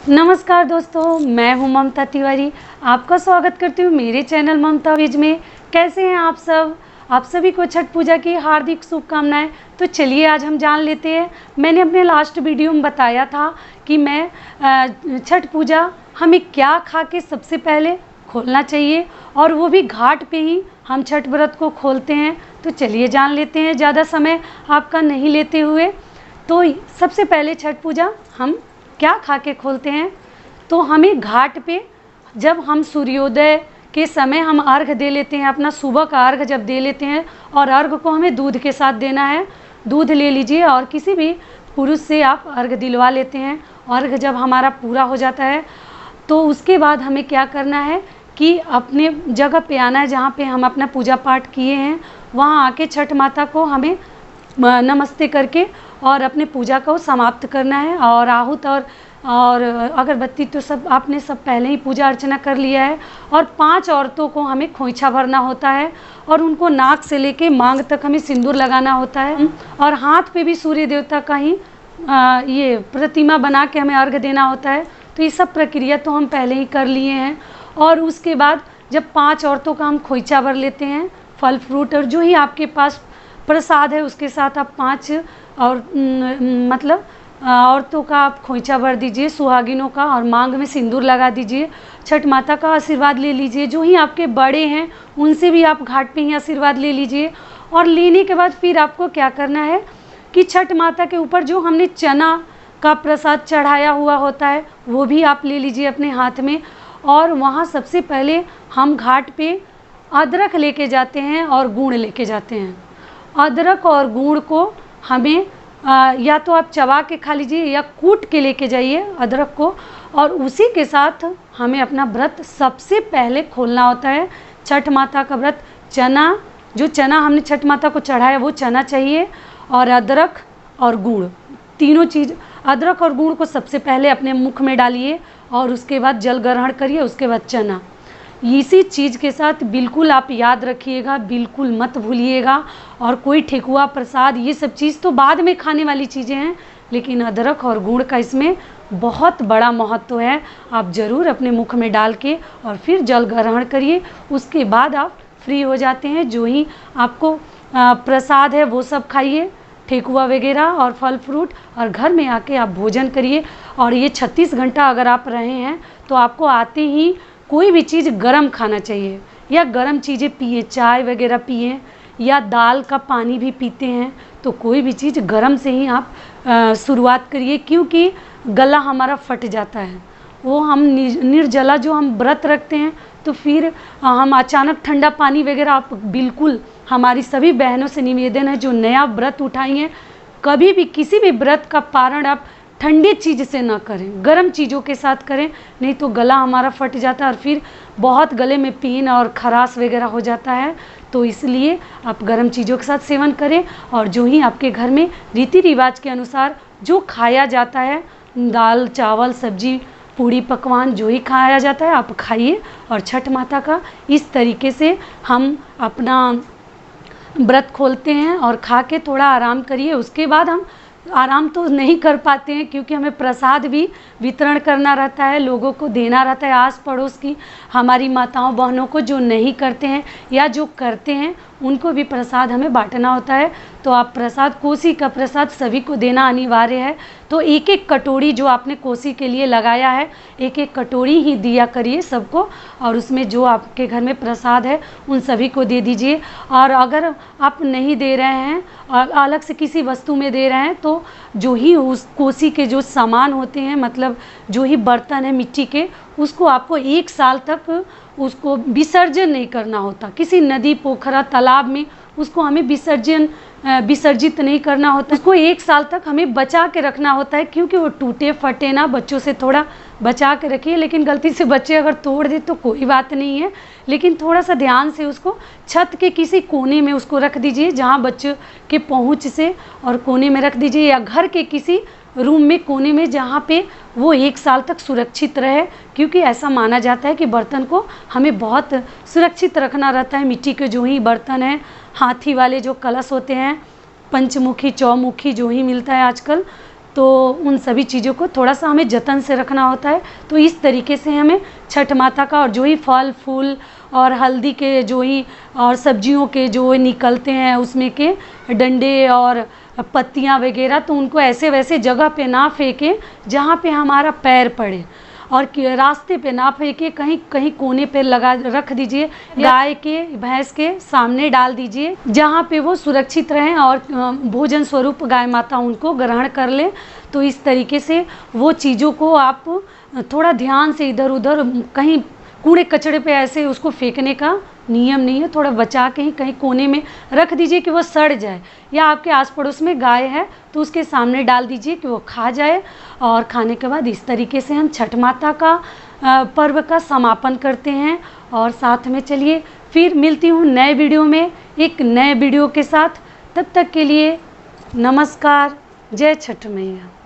नमस्कार दोस्तों, मैं हूं ममता तिवारी। आपका स्वागत करती हूं मेरे चैनल ममता विज में। कैसे हैं आप सब? आप सभी को छठ पूजा की हार्दिक शुभकामनाएं। तो चलिए आज हम जान लेते हैं। मैंने अपने लास्ट वीडियो में बताया था कि मैं छठ पूजा हमें क्या खा के सबसे पहले खोलना चाहिए, और वो भी घाट पे ही हम छठ व्रत को खोलते हैं। तो चलिए जान लेते हैं ज़्यादा समय आपका नहीं लेते हुए। तो सबसे पहले छठ पूजा हम क्या खा के खोलते हैं। तो हमें घाट पे जब हम सूर्योदय के समय हम अर्घ दे लेते हैं, अपना सुबह का अर्घ जब दे लेते हैं, और अर्घ को हमें दूध के साथ देना है। दूध ले लीजिए और किसी भी पुरुष से आप अर्घ दिलवा लेते हैं। अर्घ जब हमारा पूरा हो जाता है तो उसके बाद हमें क्या करना है कि अपने जगह पे आना है जहाँ पे हम अपना पूजा पाठ किए हैं। वहाँ आके छठ माता को हमें नमस्ते करके और अपने पूजा को समाप्त करना है। और आहूत और अगरबत्ती तो सब आपने सब पहले ही पूजा अर्चना कर लिया है। और 5 औरतों को हमें खोइछा भरना होता है, और उनको नाक से लेके मांग तक हमें सिंदूर लगाना होता है। और हाथ पे भी सूर्य देवता का ही ये प्रतिमा बना के हमें अर्घ देना होता है। तो ये सब प्रक्रिया तो हम पहले ही कर लिए हैं। और उसके बाद जब 5 औरतों का हम खोइछा भर लेते हैं, फल फ्रूट और जो ही आपके पास प्रसाद है उसके साथ आप 5 और मतलब औरतों का आप खोइछा भर दीजिए, सुहागिनों का, और मांग में सिंदूर लगा दीजिए। छठ माता का आशीर्वाद ले लीजिए। जो ही आपके बड़े हैं उनसे भी आप घाट पे ही आशीर्वाद ले लीजिए। और लेने के बाद फिर आपको क्या करना है कि छठ माता के ऊपर जो हमने चना का प्रसाद चढ़ाया हुआ होता है वो भी आप ले लीजिए अपने हाथ में। और वहाँ सबसे पहले हम घाट पे अदरक लेके जाते हैं और गुड़ लेके जाते हैं। अदरक और गुड़ को हमें या तो आप चबा के खा लीजिए या कूट के लेके जाइए अदरक को, और उसी के साथ हमें अपना व्रत सबसे पहले खोलना होता है। छठ माता का व्रत जो चना हमने छठ माता को चढ़ाया वो चना चाहिए, और अदरक और गुड़, तीनों चीज़। अदरक और गुड़ को सबसे पहले अपने मुख में डालिए और उसके बाद जल ग्रहण करिए, उसके बाद चना। इसी चीज़ के साथ बिल्कुल आप याद रखिएगा, बिल्कुल मत भूलिएगा। और कोई ठेकुआ प्रसाद ये सब चीज़ तो बाद में खाने वाली चीज़ें हैं, लेकिन अदरक और गुड़ का इसमें बहुत बड़ा महत्व है। आप ज़रूर अपने मुख में डाल के और फिर जल ग्रहण करिए, उसके बाद आप फ्री हो जाते हैं। जो ही आपको प्रसाद है वो सब खाइए, ठेकुआ वगैरह और फल फ्रूट, और घर में आके आप भोजन करिए। और ये 36 घंटा अगर आप रहे हैं तो आपको आते ही कोई भी चीज़ गरम खाना चाहिए, या गरम चीज़ें पिए, चाय वगैरह पिए, या दाल का पानी भी पीते हैं। तो कोई भी चीज़ गरम से ही आप शुरुआत करिए, क्योंकि गला हमारा फट जाता है। वो हम निर्जला जो हम व्रत रखते हैं तो फिर हम अचानक ठंडा पानी वगैरह आप बिल्कुल, हमारी सभी बहनों से निवेदन है जो नया व्रत उठाई हैं, कभी भी किसी भी व्रत का पारण आप ठंडी चीज़ से ना करें, गर्म चीज़ों के साथ करें, नहीं तो गला हमारा फट जाता है और फिर बहुत गले में पेन और खराश वगैरह हो जाता है। तो इसलिए आप गर्म चीज़ों के साथ सेवन करें। और जो ही आपके घर में रीति रिवाज के अनुसार जो खाया जाता है, दाल चावल सब्जी पूड़ी पकवान जो ही खाया जाता है आप खाइए। और छठ माता का इस तरीके से हम अपना व्रत खोलते हैं, और खा के थोड़ा आराम करिए। उसके बाद हम आराम तो नहीं कर पाते हैं, क्योंकि हमें प्रसाद भी वितरण करना रहता है, लोगों को देना रहता है, आस पड़ोस की हमारी माताओं बहनों को जो नहीं करते हैं या जो करते हैं उनको भी प्रसाद हमें बांटना होता है। तो आप प्रसाद, कोसी का प्रसाद सभी को देना अनिवार्य है। तो एक एक कटोरी जो आपने कोसी के लिए लगाया है, एक एक कटोरी ही दिया करिए सबको, और उसमें जो आपके घर में प्रसाद है उन सभी को दे दीजिए। और अगर आप नहीं दे रहे हैं और अलग से किसी वस्तु में दे रहे हैं, तो जो ही उस कोसी के जो सामान होते हैं, मतलब जो ही बर्तन है मिट्टी के, उसको आपको 1 साल तक उसको विसर्जन नहीं करना होता। किसी नदी पोखरा तालाब में उसको हमें विसर्जित नहीं करना होता। उसको 1 साल तक हमें बचा के रखना होता है, क्योंकि वो टूटे फटे ना। बच्चों से थोड़ा बचा के रखिए, लेकिन गलती से बच्चे अगर तोड़ दे तो कोई बात नहीं है, लेकिन थोड़ा सा ध्यान से उसको छत के किसी कोने में उसको रख दीजिए, जहाँ बच्चों के पहुँच से, और कोने में रख दीजिए, या घर के किसी रूम में कोने में, जहाँ पे वो 1 साल तक सुरक्षित रहे। क्योंकि ऐसा माना जाता है कि बर्तन को हमें बहुत सुरक्षित रखना रहता है। मिट्टी के जो ही बर्तन हैं, हाथी वाले जो कलश होते हैं, पंचमुखी चौमुखी जो ही मिलता है आजकल, तो उन सभी चीज़ों को थोड़ा सा हमें जतन से रखना होता है। तो इस तरीके से हमें छठ माता का, और जो ही फल फूल और हल्दी के जो ही और सब्जियों के जो निकलते हैं उसमें के डंडे और पत्तियां वगैरह, तो उनको ऐसे वैसे जगह पे ना फेंकें जहाँ पे हमारा पैर पड़े, और रास्ते पे ना फेंके, कहीं कहीं कोने पे लगा रख दीजिए, गाय के भैंस के सामने डाल दीजिए जहाँ पे वो सुरक्षित रहें और भोजन स्वरूप गाय माता उनको ग्रहण कर ले। तो इस तरीके से वो चीज़ों को आप थोड़ा ध्यान से, इधर उधर कहीं कूड़े कचड़े पे ऐसे उसको फेंकने का नियम नहीं है, थोड़ा बचा के ही कहीं कोने में रख दीजिए कि वो सड़ जाए, या आपके आस पड़ोस में गाय है तो उसके सामने डाल दीजिए कि वो खा जाए। और खाने के बाद इस तरीके से हम छठ माता का पर्व का समापन करते हैं। और साथ में चलिए फिर मिलती हूँ नए वीडियो में, एक नए वीडियो के साथ। तब तक के लिए नमस्कार, जय छठ मैया।